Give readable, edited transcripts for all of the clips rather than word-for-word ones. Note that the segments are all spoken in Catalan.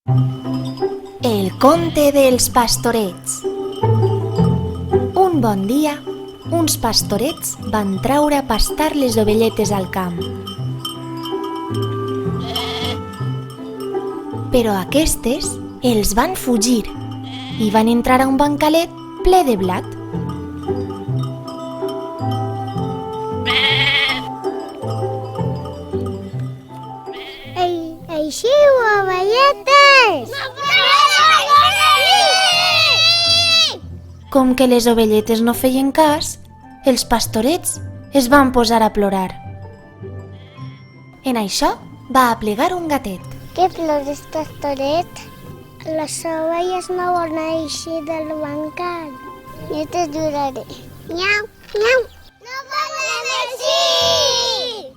El conte dels pastorets. Un bon dia, uns pastorets van traure a pastar les ovelletes al camp. Però aquestes els van fugir i van entrar a un bancalet ple de blat. Eixiu, ovelletes! Com que les ovelletes no feien cas, els pastorets es van posar a plorar. En això va aplegar un gatet. Què plores, pastoret? Les ovelles no volen eixir del bancal. Jo t'ajudaré. Miau, miau. No volen eixir!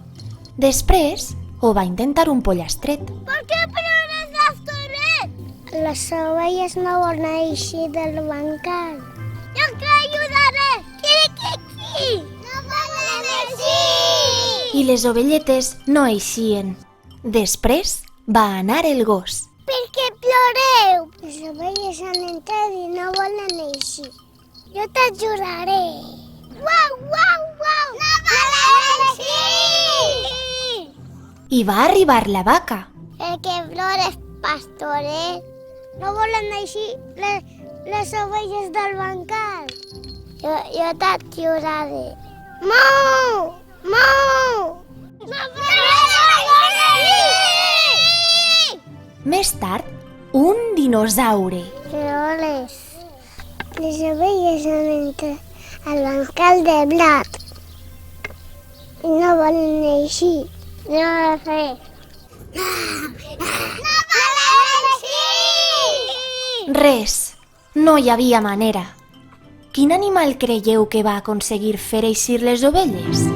Després ho va intentar un pollastret. Per què plores, pastoret? Les ovelles no volen eixir del bancal. Jo t'ajudaré. Qui? No volen eixir! I les ovelletes no eixien. Després va anar el gos. Per què ploreu? Les ovelles han entrat i no volen eixir. Jo t'ajudaré. Uau, uau, uau! No volen eixir! I va arribar la vaca. Per què plores, pastoret? No volen eixir les ovelles del bancal. Jo t'ajudaré. Mou! Mou! No volen eixir! Més tard, un dinosaure. Però les ovelles han entrat al bancal de blat i no volen eixir. No res. No volen eixir! Res, no hi havia manera. Quin animal creieu que va aconseguir fer eixir les ovelles?